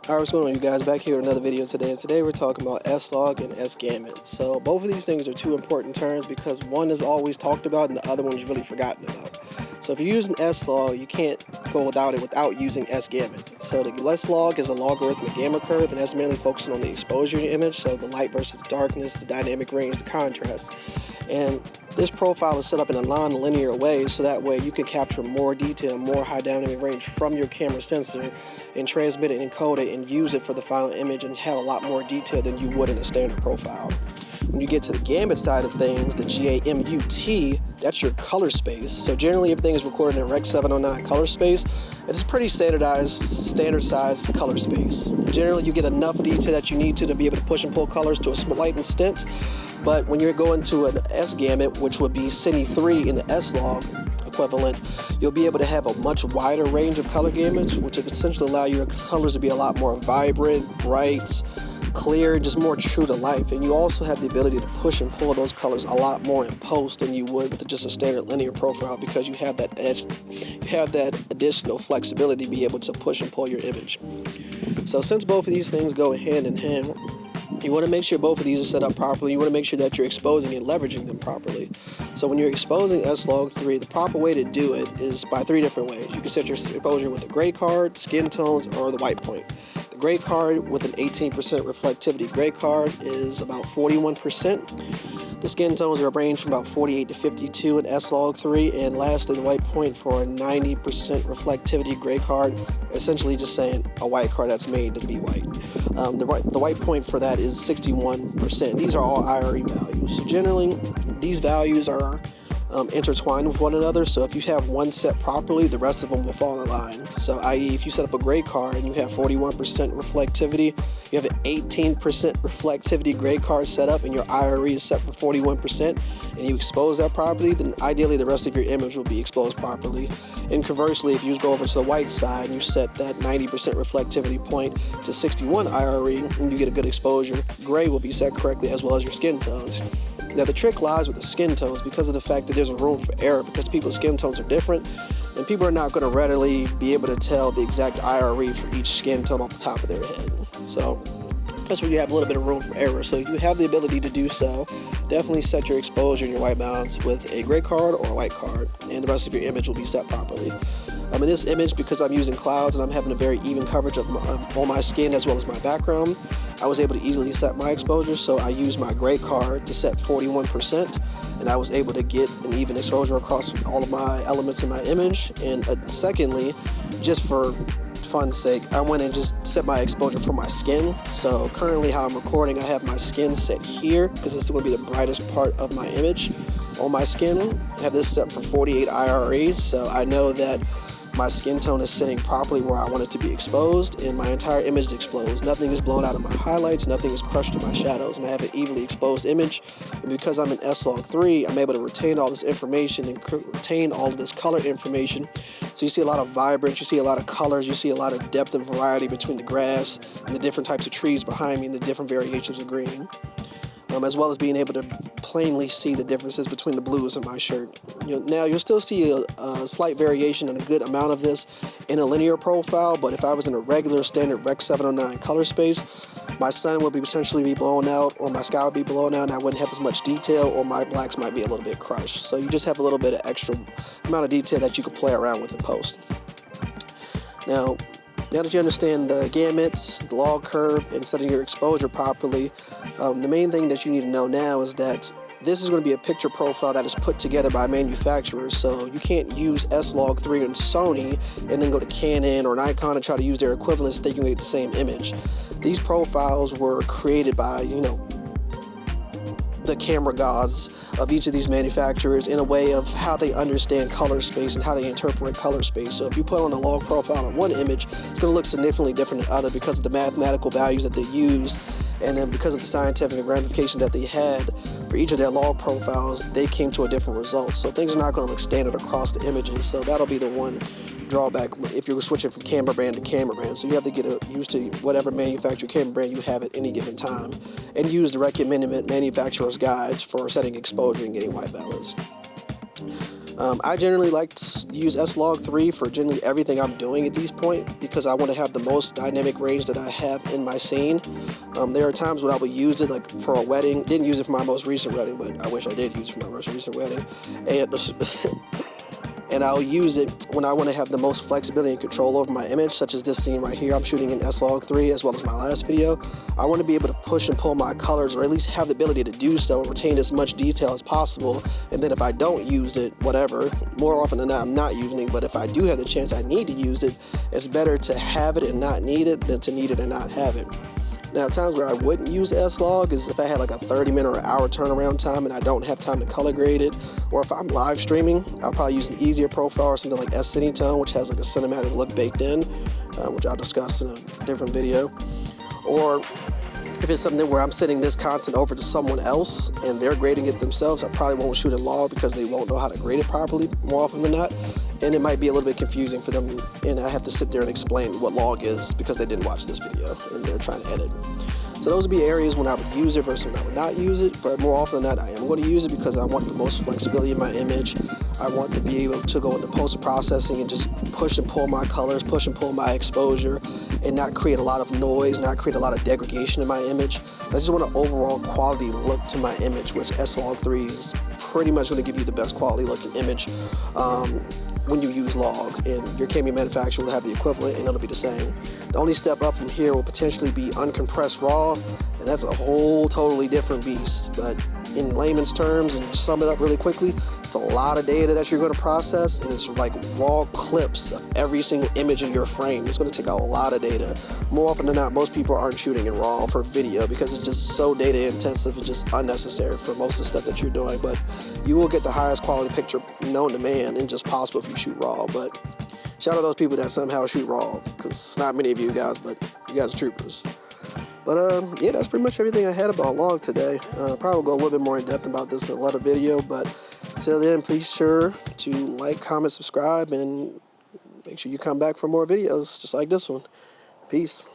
Alright, what's going on, you guys? Back here with another video today, and today we're talking about Slog and SGamut. So both of these things are two important terms because one is always talked about and the other one is really forgotten about. So if you're using Slog, you can't go without it without using SGamut. So the Slog is a logarithmic gamma curve, and that's mainly focusing on the exposure of the image, so the light versus darkness, the dynamic range, the contrast. And this profile is set up in a non-linear way, so that way you can capture more detail, more high dynamic range from your camera sensor and transmit it and encode it and use it for the final image and have a lot more detail than you would in a standard profile. When you get to the Gamut side of things, the Gamut, that's your color space. So generally everything is recorded in Rec. 709 color space. It's a pretty standard size color space. Generally you get enough detail that you need to be able to push and pull colors to a slight extent. But when you're going to an SGamut, which would be Cine 3 in the Slog equivalent, you'll be able to have a much wider range of color gamuts, which would essentially allow your colors to be a lot more vibrant, bright, clear, just more true to life. And you also have the ability to push and pull those colors a lot more in post than you would with just a standard linear profile, because you have that additional flexibility to be able to push and pull your image. So since both of these things go hand in hand, you want to make sure both of these are set up properly. You want to make sure that you're exposing and leveraging them properly. So when you're exposing Slog3, the proper way to do it is by three different ways. You can set your exposure with the gray card, skin tones, or the white point. The gray card with an 18% reflectivity gray card is about 41%. The skin tones are ranged from about 48 to 52 in Slog3, and lastly the white point for a 90% reflectivity gray card, essentially just saying a white card that's made to be white. The white point for that is 61%. These are all IRE values. So generally these values are intertwined with one another, so if you have one set properly, the rest of them will fall in line. So i.e. if you set up a gray card and you have 41% reflectivity, you have an 18% reflectivity gray card set up and your IRE is set for 41%, and you expose that properly, then ideally the rest of your image will be exposed properly. And conversely, if you go over to the white side and you set that 90% reflectivity point to 61 IRE and you get a good exposure, gray will be set correctly as well as your skin tones. Now the trick lies with the skin tones because of the fact that there's a room for error, because people's skin tones are different and people are not going to readily be able to tell the exact IRE for each skin tone off the top of their head. So that's where you have a little bit of room for error. So you have the ability to do so. Definitely set your exposure and your white balance with a gray card or a white card, and the rest of your image will be set properly. In this image, because I'm using clouds and I'm having a very even coverage of on my skin as well as my background, I was able to easily set my exposure, so I used my gray card to set 41%, and I was able to get an even exposure across all of my elements in my image. And secondly, just for fun's sake, I went and just set my exposure for my skin. So currently how I'm recording, I have my skin set here because this is going to be the brightest part of my image on my skin. I have this set for 48 IRE, so I know that my skin tone is sitting properly where I want it to be exposed, and my entire image is exposed. Nothing is blown out of my highlights, nothing is crushed in my shadows, and I have an evenly exposed image. And because I'm in Slog3, I'm able to retain all this information and retain all of this color information. So you see a lot of vibrance, you see a lot of colors, you see a lot of depth and variety between the grass and the different types of trees behind me and the different variations of green. As well as being able to plainly see the differences between the blues in my shirt. Now you'll still see a slight variation and a good amount of this in a linear profile, but if I was in a regular standard Rec. 709 color space, my sun would potentially be blown out, or my sky would be blown out, and I wouldn't have as much detail, or my blacks might be a little bit crushed. So you just have a little bit of extra amount of detail that you could play around with in post. Now that you understand the gamuts, the log curve, and setting your exposure properly, the main thing that you need to know now is that this is going to be a picture profile that is put together by manufacturers, so you can't use Slog3 and Sony and then go to Canon or Nikon and try to use their equivalents so they can get the same image. These profiles were created by, the camera gods of each of these manufacturers in a way of how they understand color space and how they interpret color space. So if you put on a log profile on one image, it's going to look significantly different than other because of the mathematical values that they use, and then because of the scientific ramifications that they had for each of their log profiles, they came to a different result. So things are not going to look standard across the images. So that'll be the one drawback if you're switching from camera brand to camera brand. So you have to get used to whatever manufacturer camera brand you have at any given time, and use the recommended manufacturer's guides for setting exposure and getting white balance. I generally like to use Slog3 for generally everything I'm doing at this point because I want to have the most dynamic range that I have in my scene. There are times when I will use it, like for a wedding. Didn't use it for my most recent wedding, but I wish I did use it for my most recent wedding. And I'll use it when I want to have the most flexibility and control over my image, such as this scene right here I'm shooting in Slog3 as well as my last video. I want to be able to push and pull my colors, or at least have the ability to do so and retain as much detail as possible. And then if I don't use it, whatever, more often than not I'm not using it, but if I do have the chance I need to use it, it's better to have it and not need it than to need it and not have it. Now, times where I wouldn't use S-Log is if I had like a 30-minute or an hour turnaround time and I don't have time to color grade it, or if I'm live streaming, I'll probably use an easier profile or something like S-Cinetone, which has like a cinematic look baked in, which I'll discuss in a different video. Or if it's something where I'm sending this content over to someone else and they're grading it themselves, I probably won't shoot in log because they won't know how to grade it properly more often than not. And it might be a little bit confusing for them, and I have to sit there and explain what log is because they didn't watch this video and they're trying to edit. So those would be areas when I would use it versus when I would not use it, but more often than not I am going to use it because I want the most flexibility in my image. I want to be able to go into post-processing and just push and pull my colors, push and pull my exposure, and not create a lot of noise, not create a lot of degradation in my image. I just want an overall quality look to my image, which Slog3 is pretty much going to give you the best quality looking image when you use log, and your camera manufacturer will have the equivalent and it'll be the same. The only step up from here will potentially be uncompressed raw, and that's a whole totally different beast. But in layman's terms, and sum it up really quickly, it's a lot of data that you're going to process, and it's like raw clips of every single image in your frame. It's going to take a lot of data. More often than not, most people aren't shooting in raw for video because it's just so data intensive and just unnecessary for most of the stuff that you're doing. But you will get the highest quality picture known to man and just possible if you shoot raw. But shout out to those people that somehow shoot raw, because not many of you guys, but you guys are troopers. But yeah, that's pretty much everything I had about log today. Probably will go a little bit more in depth about this in a later video, but until then, please sure to like, comment, subscribe, and make sure you come back for more videos just like this one. Peace.